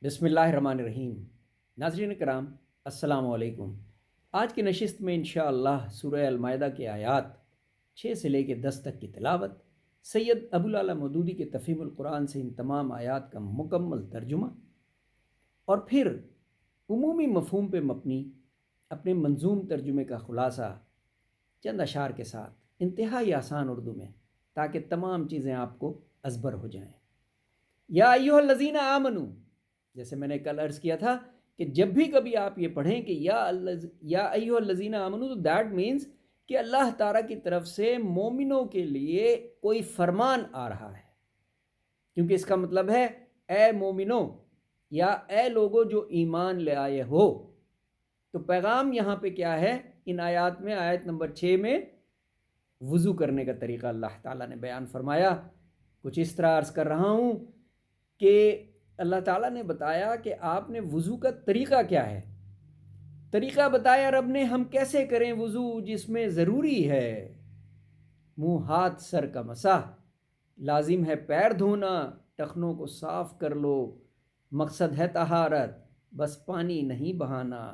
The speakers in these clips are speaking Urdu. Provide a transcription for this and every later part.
بسم اللہ الرحمن الرحیم۔ ناظرین کرام السلام علیکم۔ آج کی نشست میں انشاءاللہ سورہ المائدہ کے آیات 6 سے لے کے 10 تک کی تلاوت، سید ابو العلا مودودی کے تفہیم القرآن سے ان تمام آیات کا مکمل ترجمہ، اور پھر عمومی مفہوم پہ مبنی اپنے منظوم ترجمے کا خلاصہ چند اشعار کے ساتھ انتہائی آسان اردو میں، تاکہ تمام چیزیں آپ کو ازبر ہو جائیں۔ یا ایھا الذین آمنو، جیسے میں نے کل عرض کیا تھا کہ جب بھی کبھی آپ یہ پڑھیں کہ یا ایھا الذین آمنو، تو دیٹ مینز کہ اللہ تعالیٰ کی طرف سے مومنوں کے لیے کوئی فرمان آ رہا ہے، کیونکہ اس کا مطلب ہے اے مومنوں یا اے لوگوں جو ایمان لے آئے ہو۔ تو پیغام یہاں پہ کیا ہے؟ ان آیات میں آیت نمبر 6 میں وضو کرنے کا طریقہ اللہ تعالیٰ نے بیان فرمایا۔ کچھ اس طرح عرض کر رہا ہوں کہ اللہ تعالیٰ نے بتایا کہ آپ نے وضو کا طریقہ کیا ہے، طریقہ بتایا رب نے ہم کیسے کریں وضو، جس میں ضروری ہے منہ ہاتھ سر کا مسح، لازم ہے پیر دھونا، ٹخنوں کو صاف کر لو، مقصد ہے طہارت بس پانی نہیں بہانا،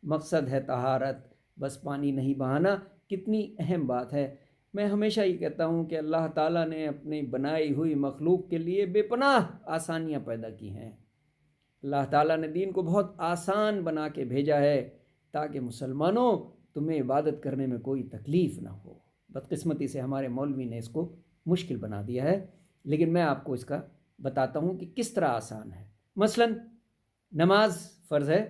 مقصد ہے طہارت بس پانی نہیں بہانا۔ کتنی اہم بات ہے۔ میں ہمیشہ یہ کہتا ہوں کہ اللہ تعالیٰ نے اپنی بنائی ہوئی مخلوق کے لیے بے پناہ آسانیاں پیدا کی ہیں۔ اللہ تعالیٰ نے دین کو بہت آسان بنا کے بھیجا ہے تاکہ مسلمانوں تمہیں عبادت کرنے میں کوئی تکلیف نہ ہو۔ بدقسمتی سے ہمارے مولوی نے اس کو مشکل بنا دیا ہے، لیکن میں آپ کو اس کا بتاتا ہوں کہ کس طرح آسان ہے۔ مثلا نماز فرض ہے،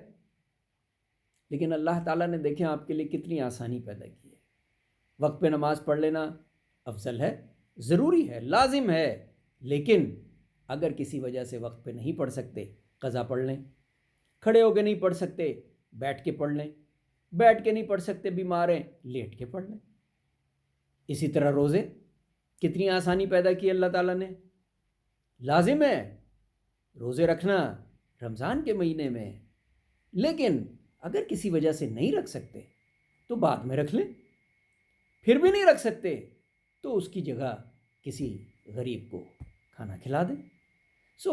لیکن اللہ تعالیٰ نے دیکھیں آپ کے لیے کتنی آسانی پیدا کی ہے۔ وقت پہ نماز پڑھ لینا افضل ہے، ضروری ہے، لازم ہے، لیکن اگر کسی وجہ سے وقت پہ نہیں پڑھ سکتے قضا پڑھ لیں، کھڑے ہو کے نہیں پڑھ سکتے بیٹھ کے پڑھ لیں، بیٹھ کے نہیں پڑھ سکتے بیمار ہیں لیٹ کے پڑھ لیں۔ اسی طرح روزے، کتنی آسانی پیدا کی اللہ تعالیٰ نے۔ لازم ہے روزے رکھنا رمضان کے مہینے میں، لیکن اگر کسی وجہ سے نہیں رکھ سکتے تو بعد میں رکھ لیں، پھر بھی نہیں رکھ سکتے تو اس کی جگہ کسی غریب کو کھانا کھلا دیں۔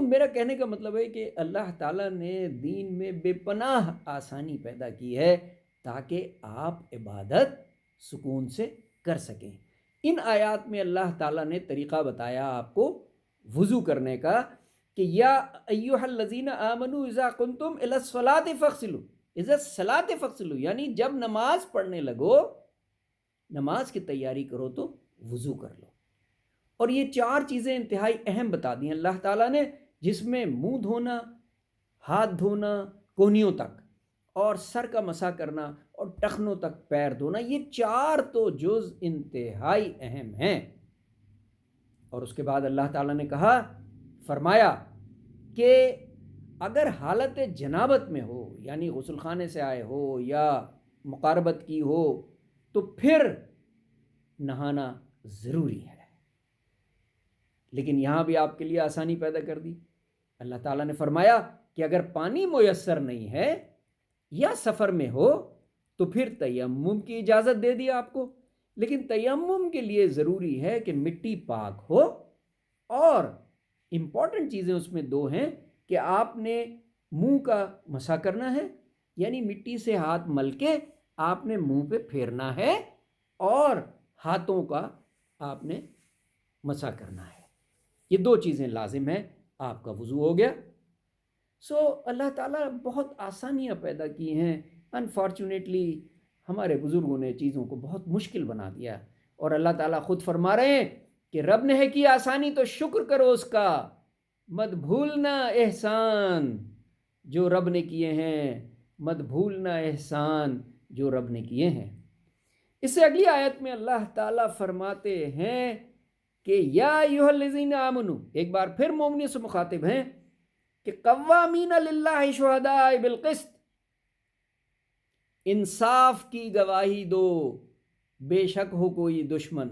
میرا کہنے کا مطلب ہے کہ اللہ تعالیٰ نے دین میں بے پناہ آسانی پیدا کی ہے تاکہ آپ عبادت سکون سے کر سکیں۔ ان آیات میں اللہ تعالیٰ نے طریقہ بتایا آپ کو وضو کرنے کا کہ یا ایھا الذین آمنوا اذا قمتم الی الصلاۃ فاغسلوا، اذا الصلاۃ فاغسلوا یعنی جب نماز پڑھنے لگو، نماز کی تیاری کرو تو وضو کر لو۔ اور یہ 4 چیزیں انتہائی اہم بتا دی ہیں اللہ تعالیٰ نے، جس میں منہ دھونا، ہاتھ دھونا کونیوں تک، اور سر کا مسح کرنا، اور ٹخنوں تک پیر دھونا۔ یہ 4 تو جز انتہائی اہم ہیں۔ اور اس کے بعد اللہ تعالیٰ نے کہا، فرمایا کہ اگر حالت جنابت میں ہو، یعنی غسل خانے سے آئے ہو یا مقاربت کی ہو، تو پھر نہانا ضروری ہے۔ لیکن یہاں بھی آپ کے لیے آسانی پیدا کر دی۔ اللہ تعالیٰ نے فرمایا کہ اگر پانی میسر نہیں ہے یا سفر میں ہو تو پھر تیمم کی اجازت دے دی آپ کو، لیکن تیمم کے لیے ضروری ہے کہ مٹی پاک ہو، اور امپورٹنٹ چیزیں اس میں 2 ہیں کہ آپ نے منہ کا مسح کرنا ہے، یعنی مٹی سے ہاتھ مل کے آپ نے منہ پہ پھیرنا ہے، اور ہاتھوں کا آپ نے مسح کرنا ہے۔ یہ 2 چیزیں لازم ہیں، آپ کا وضو ہو گیا۔ اللہ تعالیٰ بہت آسانیاں پیدا کی ہیں۔ انفارچونیٹلی ہمارے بزرگوں نے چیزوں کو بہت مشکل بنا دیا، اور اللہ تعالیٰ خود فرما رہے ہیں کہ رب نے ہے کی آسانی تو شکر کرو اس کا، مت بھولنا احسان جو رب نے کیے ہیں، مت بھولنا احسان جو رب نے کیے ہیں۔ اس سے اگلی آیت میں اللہ تعالیٰ فرماتے ہیں کہ یا ایھا الذین آمنو، ایک بار پھر مومنوں سے مخاطب ہیں کہ قوامین للہ شہداء بالقسط، انصاف کی گواہی دو، بے شک ہو کوئی دشمن۔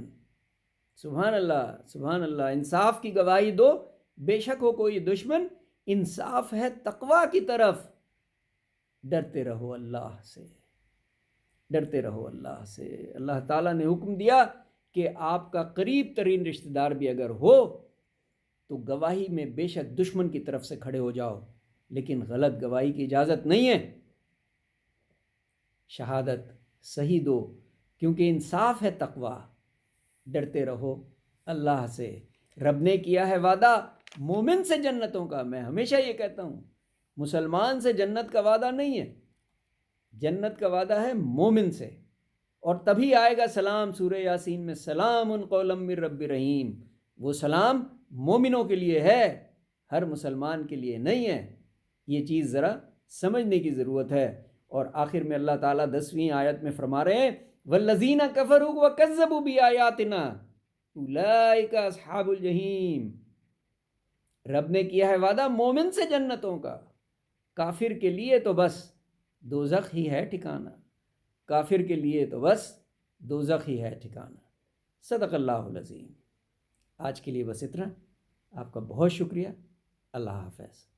سبحان اللہ، سبحان اللہ، انصاف کی گواہی دو، بے شک ہو کوئی دشمن۔ انصاف ہے تقویٰ کی طرف، ڈرتے رہو اللہ سے، ڈرتے رہو اللہ سے۔ اللہ تعالیٰ نے حکم دیا کہ آپ کا قریب ترین رشتہ دار بھی اگر ہو تو گواہی میں بے شک دشمن کی طرف سے کھڑے ہو جاؤ، لیکن غلط گواہی کی اجازت نہیں ہے۔ شہادت صحیح دو، کیونکہ انصاف ہے تقویٰ۔ ڈرتے رہو اللہ سے۔ رب نے کیا ہے وعدہ مومن سے جنتوں کا۔ میں ہمیشہ یہ کہتا ہوں، مسلمان سے جنت کا وعدہ نہیں ہے، جنت کا وعدہ ہے مومن سے۔ اور تبھی آئے گا سلام سورہ یاسین میں، سلام قولا من رب رحیم۔ وہ سلام مومنوں کے لیے ہے، ہر مسلمان کے لیے نہیں ہے۔ یہ چیز ذرا سمجھنے کی ضرورت ہے۔ اور آخر میں اللہ تعالیٰ 10ویں آیت میں فرما رہے ہیں، والذین کفروا وکذبوا بآیاتنا اولئک اصحاب الجحیم۔ رب نے کیا ہے وعدہ مومن سے جنتوں کا، کافر کے لیے تو بس دوزخ ہی ہے ٹھکانہ، کافر کے لیے تو بس دوزخ ہی ہے ٹھکانہ۔ صدق اللہ العظیم۔ آج کے لیے بس اتنا۔ آپ کا بہت شکریہ۔ اللہ حافظ۔